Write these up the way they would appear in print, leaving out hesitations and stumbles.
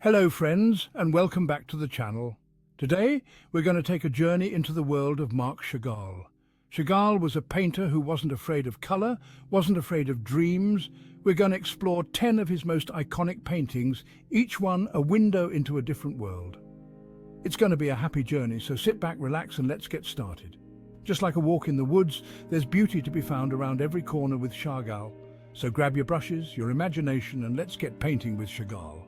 Hello friends, and welcome back to the channel. Today we're going to take a journey into the world of Marc Chagall. Chagall was a painter who wasn't afraid of colour, wasn't afraid of dreams. We're going to explore 10 of his most iconic paintings, each one a window into a different world. It's going to be a happy journey, so sit back, relax and let's get started. Just like a walk in the woods, there's beauty to be found around every corner with Chagall. So grab your brushes, your imagination and let's get painting with Chagall.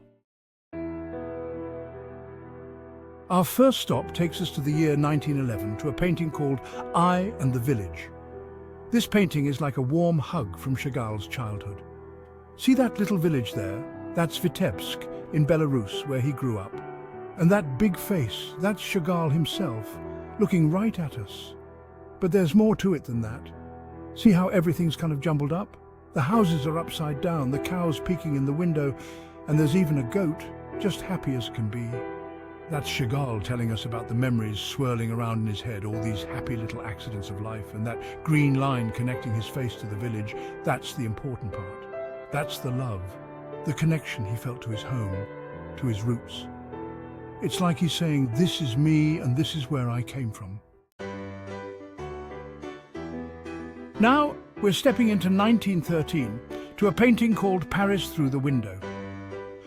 Our first stop takes us to the year 1911 to a painting called I and the Village. This painting is like a warm hug from Chagall's childhood. See that little village there? That's Vitebsk in Belarus, where he grew up. And that big face, that's Chagall himself, looking right at us. But there's more to it than that. See how everything's kind of jumbled up? The houses are upside down, the cows peeking in the window, and there's even a goat, just happy as can be. That's Chagall telling us about the memories swirling around in his head, all these happy little accidents of life, and that green line connecting his face to the village. That's the important part. That's the love, the connection he felt to his home, to his roots. It's like he's saying, this is me and this is where I came from. Now we're stepping into 1913 to a painting called Paris Through the Window.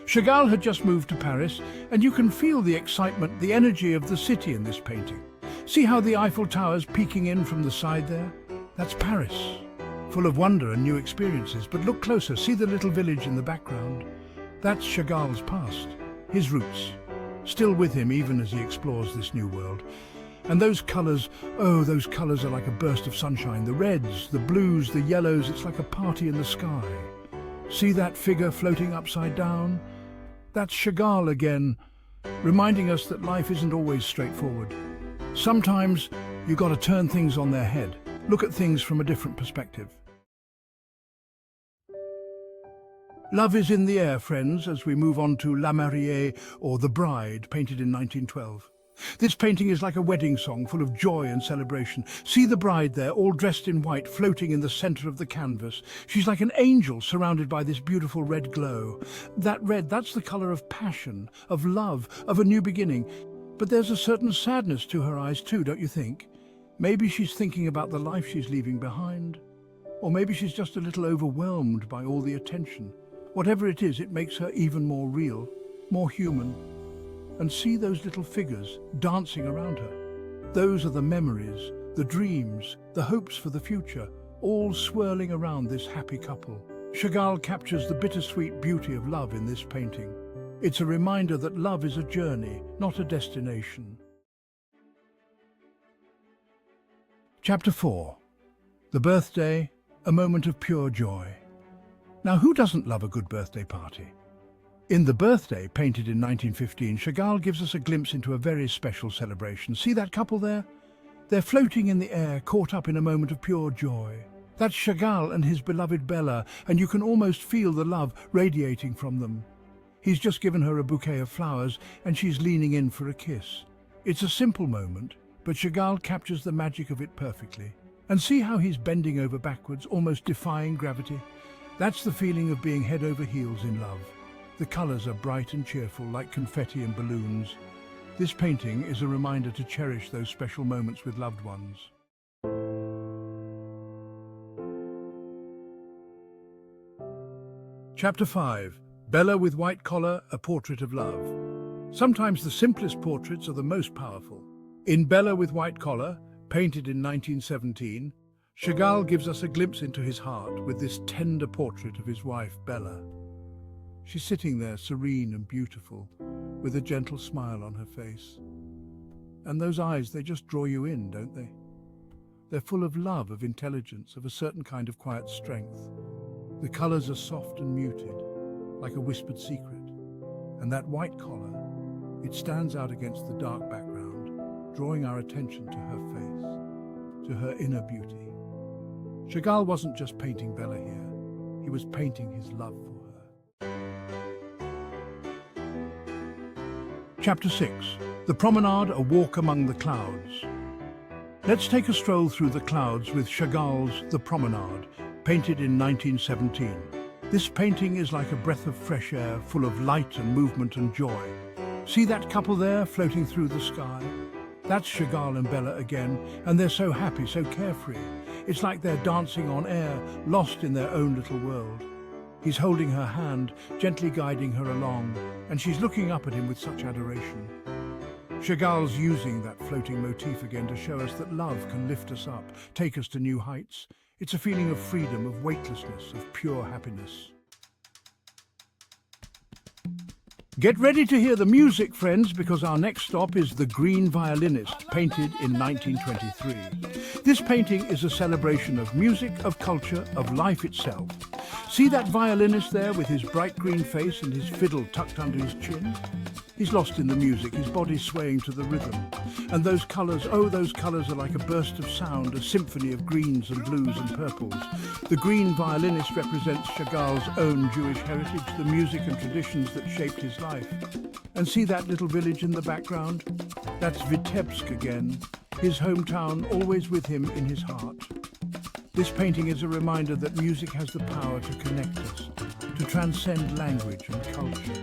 Chagall had just moved to Paris, and you can feel the excitement, the energy of the city in this painting. See how the Eiffel Tower's peeking in from the side there? That's Paris, full of wonder and new experiences. But look closer, see the little village in the background? That's Chagall's past, his roots, still with him even as he explores this new world. And those colours, oh, those colours are like a burst of sunshine. The reds, the blues, the yellows, it's like a party in the sky. See that figure floating upside down? That's Chagall again, reminding us that life isn't always straightforward. Sometimes you've got to turn things on their head, look at things from a different perspective. Love is in the air, friends, as we move on to La Mariée, or The Bride, painted in 1912. This painting is like a wedding song, full of joy and celebration. See the bride there, all dressed in white, floating in the center of the canvas. She's like an angel surrounded by this beautiful red glow. That red, that's the color of passion, of love, of a new beginning. But there's a certain sadness to her eyes too, don't you think? Maybe she's thinking about the life she's leaving behind. Or maybe she's just a little overwhelmed by all the attention. Whatever it is, it makes her even more real, more human. And see those little figures dancing around her. Those are the memories, the dreams, the hopes for the future, all swirling around this happy couple. Chagall captures the bittersweet beauty of love in this painting. It's a reminder that love is a journey, not a destination. Chapter 4. The Birthday, a Moment of Pure Joy. Now, who doesn't love a good birthday party? In The Birthday, painted in 1915, Chagall gives us a glimpse into a very special celebration. See that couple there? They're floating in the air, caught up in a moment of pure joy. That's Chagall and his beloved Bella, and you can almost feel the love radiating from them. He's just given her a bouquet of flowers, and she's leaning in for a kiss. It's a simple moment, but Chagall captures the magic of it perfectly. And see how he's bending over backwards, almost defying gravity? That's the feeling of being head over heels in love. The colours are bright and cheerful, like confetti and balloons. This painting is a reminder to cherish those special moments with loved ones. Chapter 5. Bella with White Collar, a Portrait of Love. Sometimes the simplest portraits are the most powerful. In Bella with White Collar, painted in 1917, Chagall gives us a glimpse into his heart with this tender portrait of his wife, Bella. She's sitting there, serene and beautiful, with a gentle smile on her face. And those eyes, they just draw you in, don't they? They're full of love, of intelligence, of a certain kind of quiet strength. The colours are soft and muted, like a whispered secret. And that white collar, it stands out against the dark background, drawing our attention to her face, to her inner beauty. Chagall wasn't just painting Bella here, he was painting his love for her. Chapter 6. The Promenade, a Walk Among the Clouds. Let's take a stroll through the clouds with Chagall's The Promenade, painted in 1917. This painting is like a breath of fresh air, full of light and movement and joy. See that couple there floating through the sky? That's Chagall and Bella again, and they're so happy, so carefree. It's like they're dancing on air, lost in their own little world. He's holding her hand, gently guiding her along, and she's looking up at him with such adoration. Chagall's using that floating motif again to show us that love can lift us up, take us to new heights. It's a feeling of freedom, of weightlessness, of pure happiness. Get ready to hear the music, friends, because our next stop is The Green Violinist, painted in 1923. This painting is a celebration of music, of culture, of life itself. See that violinist there with his bright green face and his fiddle tucked under his chin? He's lost in the music, his body swaying to the rhythm. And those colours, oh, those colours are like a burst of sound, a symphony of greens and blues and purples. The Green Violinist represents Chagall's own Jewish heritage, the music and traditions that shaped his life. And see that little village in the background? That's Vitebsk again, his hometown, always with him in his heart. This painting is a reminder that music has the power to connect us, to transcend language and culture.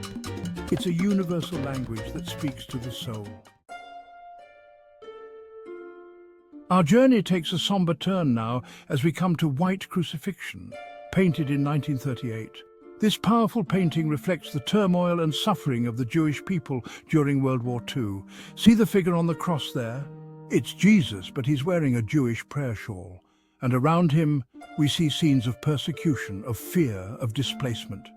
It's a universal language that speaks to the soul. Our journey takes a somber turn now as we come to White Crucifixion, painted in 1938. This powerful painting reflects the turmoil and suffering of the Jewish people during World War II. See the figure on the cross there? It's Jesus, but he's wearing a Jewish prayer shawl. And around him, we see scenes of persecution, of fear, of displacement.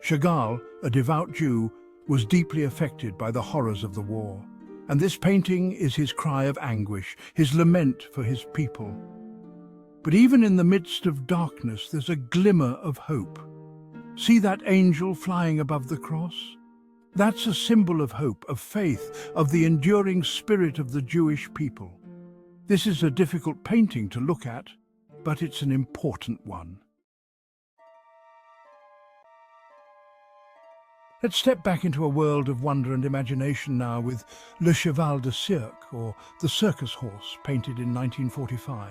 Chagall, a devout Jew, was deeply affected by the horrors of the war. And this painting is his cry of anguish, his lament for his people. But even in the midst of darkness, there's a glimmer of hope. See that angel flying above the cross? That's a symbol of hope, of faith, of the enduring spirit of the Jewish people. This is a difficult painting to look at, but it's an important one. Let's step back into a world of wonder and imagination now with Le Cheval de Cirque, or the Circus Horse, painted in 1945.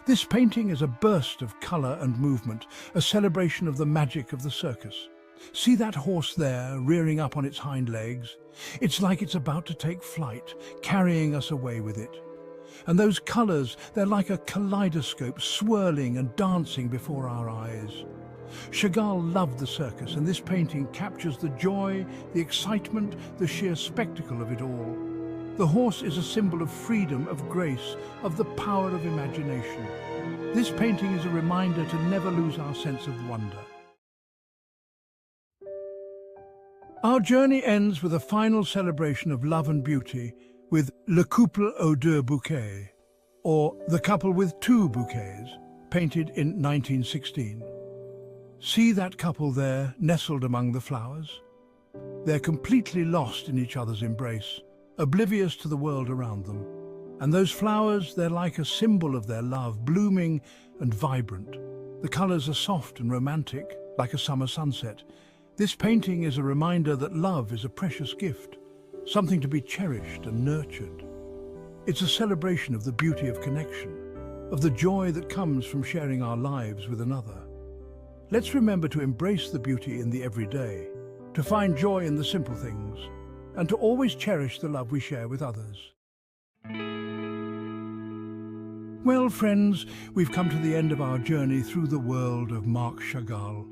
This painting is a burst of colour and movement, a celebration of the magic of the circus. See that horse there, rearing up on its hind legs? It's like it's about to take flight, carrying us away with it. And those colours, they're like a kaleidoscope, swirling and dancing before our eyes. Chagall loved the circus, and this painting captures the joy, the excitement, the sheer spectacle of it all. The horse is a symbol of freedom, of grace, of the power of imagination. This painting is a reminder to never lose our sense of wonder. Our journey ends with a final celebration of love and beauty with Le Couple aux deux bouquets, or The Couple with Two Bouquets, painted in 1916. See that couple there, nestled among the flowers? They're completely lost in each other's embrace, oblivious to the world around them. And those flowers, they're like a symbol of their love, blooming and vibrant. The colours are soft and romantic, like a summer sunset. This painting is a reminder that love is a precious gift, something to be cherished and nurtured. It's a celebration of the beauty of connection, of the joy that comes from sharing our lives with another. Let's remember to embrace the beauty in the everyday, to find joy in the simple things, and to always cherish the love we share with others. Well, friends, we've come to the end of our journey through the world of Marc Chagall.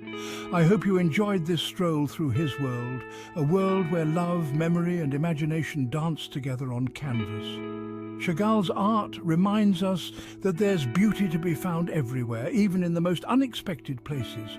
I hope you enjoyed this stroll through his world, a world where love, memory and imagination dance together on canvas. Chagall's art reminds us that there's beauty to be found everywhere, even in the most unexpected places.